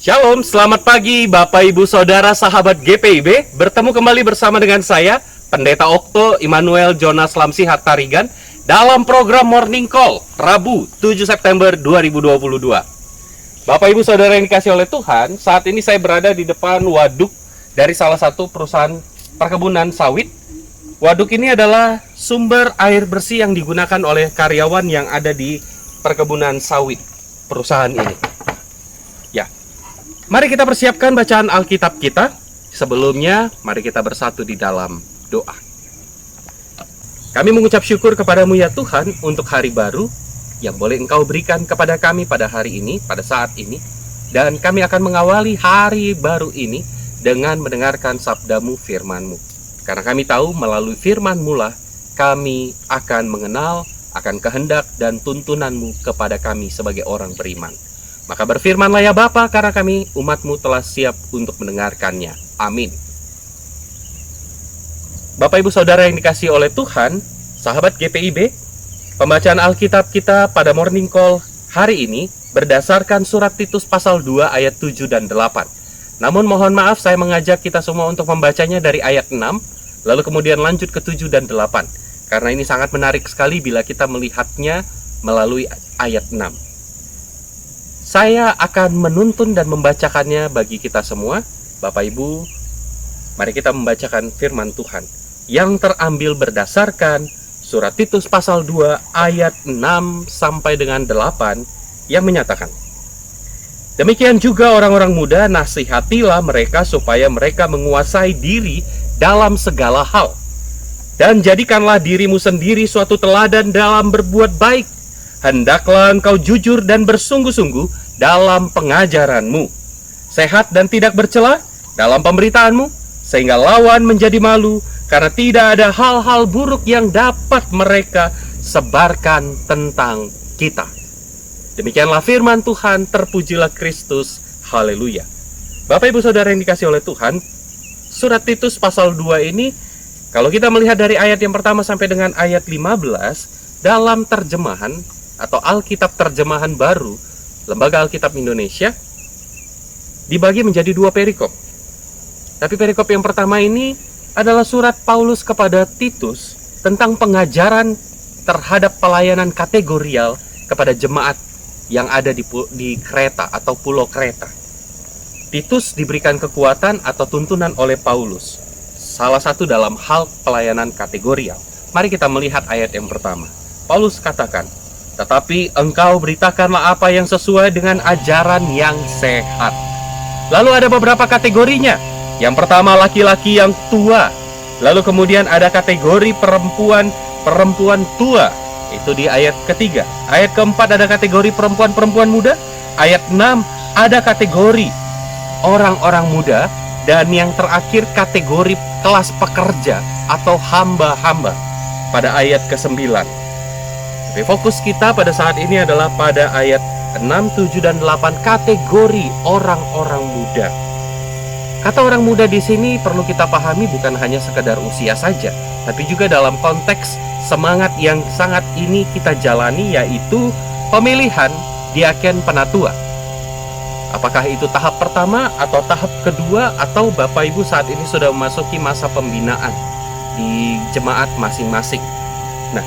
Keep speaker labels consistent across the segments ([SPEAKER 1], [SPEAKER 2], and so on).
[SPEAKER 1] Shalom, selamat pagi Bapak Ibu Saudara sahabat GPIB. Bertemu kembali bersama dengan saya, Pendeta Okto Immanuel Jonas Lamsi Hattarigan dalam program Morning Call, Rabu 7 September 2022. Bapak Ibu Saudara yang dikasih oleh Tuhan, saat ini saya berada di depan waduk dari salah satu perusahaan perkebunan sawit. Waduk ini adalah sumber air bersih yang digunakan oleh karyawan yang ada di perkebunan sawit perusahaan ini. Mari kita persiapkan bacaan Alkitab kita. Sebelumnya, mari kita bersatu di dalam doa. Kami mengucap syukur kepadamu ya Tuhan untuk hari baru yang boleh Engkau berikan kepada kami pada hari ini, pada saat ini. Dan kami akan mengawali hari baru ini dengan mendengarkan sabdamu, firmanmu. Karena kami tahu melalui firman-Mu lah kami akan mengenal akan kehendak dan tuntunanmu kepada kami sebagai orang beriman. Maka berfirmanlah ya Bapa, karena kami umat-Mu telah siap untuk mendengarkannya. Amin. Bapak Ibu Saudara yang dikasihi oleh Tuhan, sahabat GPIB, pembacaan Alkitab kita pada Morning Call hari ini berdasarkan surat Titus pasal 2 ayat 7 dan 8. Namun mohon maaf, saya mengajak kita semua untuk membacanya dari ayat 6, lalu kemudian lanjut ke 7 dan 8. Karena ini sangat menarik sekali bila kita melihatnya melalui ayat 6. Saya akan menuntun dan membacakannya bagi kita semua. Bapak Ibu, mari kita membacakan firman Tuhan yang terambil berdasarkan surat Titus pasal 2 ayat 6 sampai dengan 8 yang menyatakan, demikian juga orang-orang muda, nasihatilah mereka supaya mereka menguasai diri dalam segala hal. Dan jadikanlah dirimu sendiri suatu teladan dalam berbuat baik. Hendaklah engkau jujur dan bersungguh-sungguh dalam pengajaranmu, sehat dan tidak bercela dalam pemberitaanmu, sehingga lawan menjadi malu, karena tidak ada hal-hal buruk yang dapat mereka sebarkan tentang kita. Demikianlah firman Tuhan, terpujilah Kristus, haleluya. Bapak Ibu Saudara yang dikasih oleh Tuhan, surat Titus pasal 2 ini, kalau kita melihat dari ayat yang pertama sampai dengan ayat 15, dalam terjemahan atau Alkitab terjemahan baru Lembaga Alkitab Indonesia, dibagi menjadi dua perikop. Tapi perikop yang pertama ini adalah surat Paulus kepada Titus tentang pengajaran terhadap pelayanan kategorial kepada jemaat yang ada di Kreta atau Pulau Kreta. Titus diberikan kekuatan atau tuntunan oleh Paulus, salah satu dalam hal pelayanan kategorial. Mari kita melihat ayat yang pertama. Paulus katakan, tetapi engkau beritakanlah apa yang sesuai dengan ajaran yang sehat. Lalu ada beberapa kategorinya. Yang pertama laki-laki yang tua. Lalu kemudian ada kategori perempuan tua. Itu di ayat ketiga. Ayat keempat ada kategori perempuan muda. Ayat 6 ada kategori orang-orang muda. Dan yang terakhir kategori kelas pekerja atau hamba-hamba pada ayat ke-9. Tapi fokus kita pada saat ini adalah pada ayat 6, 7, dan 8 kategori orang-orang muda. Kata orang muda di sini perlu kita pahami bukan hanya sekedar usia saja, tapi juga dalam konteks semangat yang sangat ini kita jalani, yaitu pemilihan diaken penatua. Apakah itu tahap pertama atau tahap kedua, atau Bapak Ibu saat ini sudah memasuki masa pembinaan di jemaat masing-masing. Nah,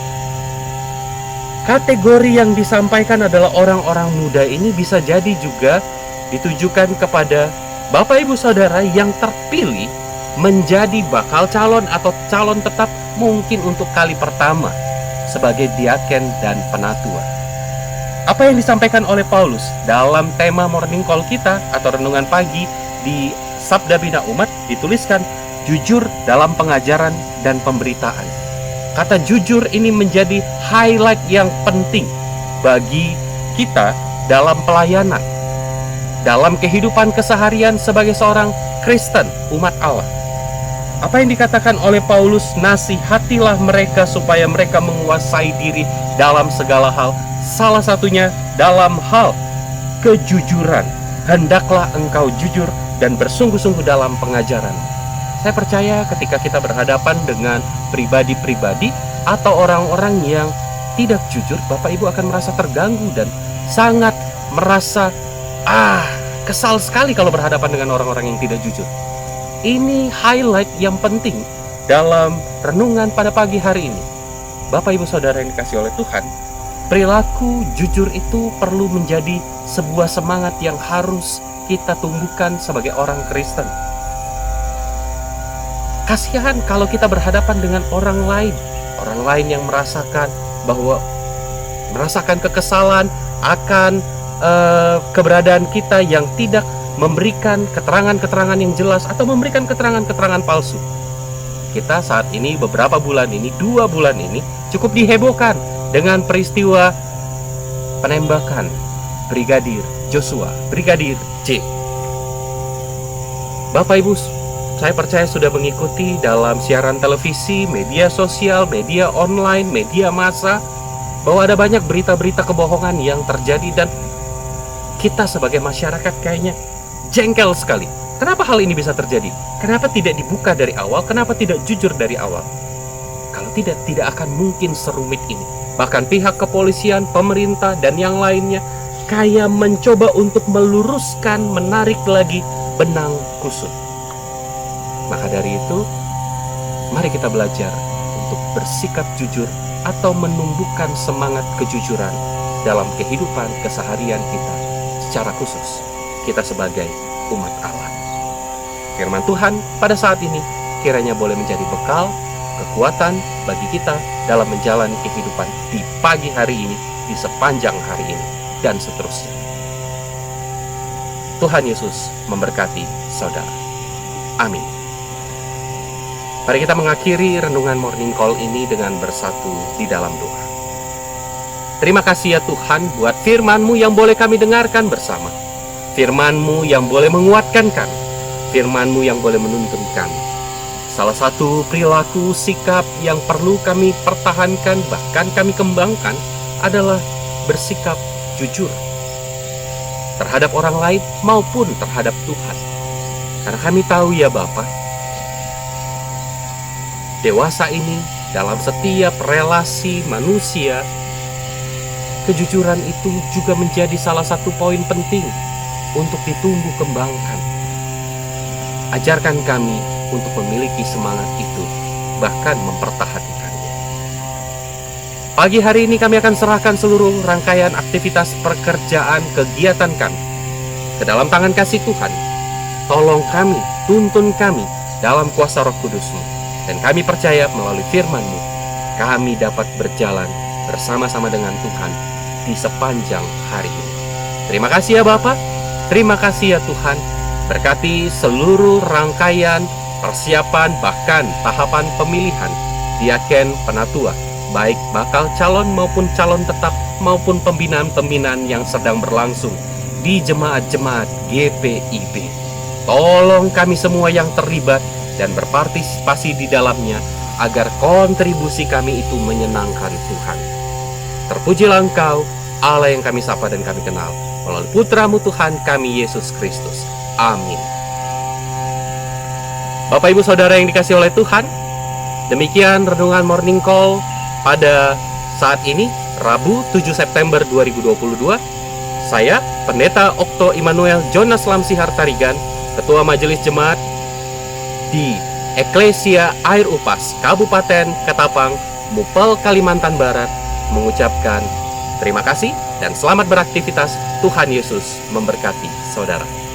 [SPEAKER 1] kategori yang disampaikan adalah orang-orang muda ini bisa jadi juga ditujukan kepada Bapak Ibu Saudara yang terpilih menjadi bakal calon atau calon tetap mungkin untuk kali pertama sebagai diaken dan penatua. Apa yang disampaikan oleh Paulus dalam tema Morning Call kita atau renungan pagi di Sabda Bina Umat dituliskan jujur dalam pengajaran dan pemberitaan. Kata jujur ini menjadi highlight yang penting bagi kita dalam pelayanan, dalam kehidupan keseharian sebagai seorang Kristen, umat Allah. Apa yang dikatakan oleh Paulus, nasihatilah mereka supaya mereka menguasai diri dalam segala hal. Salah satunya dalam hal kejujuran. Hendaklah engkau jujur dan bersungguh-sungguh dalam pengajaran. Saya percaya ketika kita berhadapan dengan pribadi-pribadi atau orang-orang yang tidak jujur, Bapak Ibu akan merasa terganggu dan sangat merasa kesal sekali kalau berhadapan dengan orang-orang yang tidak jujur. Ini highlight yang penting dalam renungan pada pagi hari ini. Bapak Ibu Saudara yang dikasihi oleh Tuhan, perilaku jujur itu perlu menjadi sebuah semangat yang harus kita tumbuhkan sebagai orang Kristen. Kasihan kalau kita berhadapan dengan orang lain yang merasakan kekesalan akan keberadaan kita, yang tidak memberikan keterangan-keterangan yang jelas atau memberikan keterangan-keterangan palsu. Kita saat ini, beberapa bulan ini, 2 bulan ini cukup dihebohkan dengan peristiwa penembakan Brigadir Joshua, Brigadir J. Bapak Ibu, saya percaya sudah mengikuti dalam siaran televisi, media sosial, media online, media massa, bahwa ada banyak berita-berita kebohongan yang terjadi, dan kita sebagai masyarakat kayaknya jengkel sekali. Kenapa hal ini bisa terjadi? Kenapa tidak dibuka dari awal? Kenapa tidak jujur dari awal? Kalau tidak akan mungkin serumit ini. Bahkan pihak kepolisian, pemerintah, dan yang lainnya kayak mencoba untuk meluruskan, menarik lagi benang kusut. Maka dari itu, mari kita belajar untuk bersikap jujur atau menumbuhkan semangat kejujuran dalam kehidupan keseharian kita, secara khusus kita sebagai umat Allah. Firman Tuhan pada saat ini kiranya boleh menjadi bekal, kekuatan bagi kita dalam menjalani kehidupan di pagi hari ini, di sepanjang hari ini, dan seterusnya. Tuhan Yesus memberkati saudara. Amin. Mari kita mengakhiri renungan Morning Call ini dengan bersatu di dalam doa. Terima kasih ya Tuhan buat firman-Mu yang boleh kami dengarkan bersama. Firman-Mu yang boleh menguatkan kami. Firman-Mu yang boleh menuntun kami. Salah satu perilaku sikap yang perlu kami pertahankan, bahkan kami kembangkan, adalah bersikap jujur terhadap orang lain maupun terhadap Tuhan. Karena kami tahu ya Bapa, dewasa ini dalam setiap relasi manusia, kejujuran itu juga menjadi salah satu poin penting untuk ditumbuh kembangkan. Ajarkan kami untuk memiliki semangat itu, bahkan mempertahankannya. Pagi hari ini kami akan serahkan seluruh rangkaian aktivitas pekerjaan kegiatan kami ke dalam tangan kasih Tuhan. Tolong kami, tuntun kami dalam kuasa Roh Kudus-Mu. Dan kami percaya melalui firman-Mu, kami dapat berjalan bersama-sama dengan Tuhan di sepanjang hari ini. Terima kasih ya Bapa, terima kasih ya Tuhan. Berkati seluruh rangkaian persiapan, bahkan tahapan pemilihan diaken penatua, baik bakal calon maupun calon tetap, maupun pembinaan-pembinaan yang sedang berlangsung di jemaat-jemaat GPIB. Tolong kami semua yang terlibat dan berpartisipasi di dalamnya, agar kontribusi kami itu menyenangkan Tuhan. Terpujilah Engkau, Allah yang kami sapa dan kami kenal, melalui Putra-Mu Tuhan kami, Yesus Kristus. Amin. Bapak Ibu Saudara yang dikasihi oleh Tuhan, demikian renungan Morning Call pada saat ini, Rabu 7 September 2022. Saya, Pendeta Okto Immanuel Jonas Lamsihar Tarigan, Ketua Majelis Jemaat di Eklesia Air Upas, Kabupaten Ketapang, Mupel, Kalimantan Barat, mengucapkan terima kasih dan selamat beraktivitas. Tuhan Yesus memberkati saudara.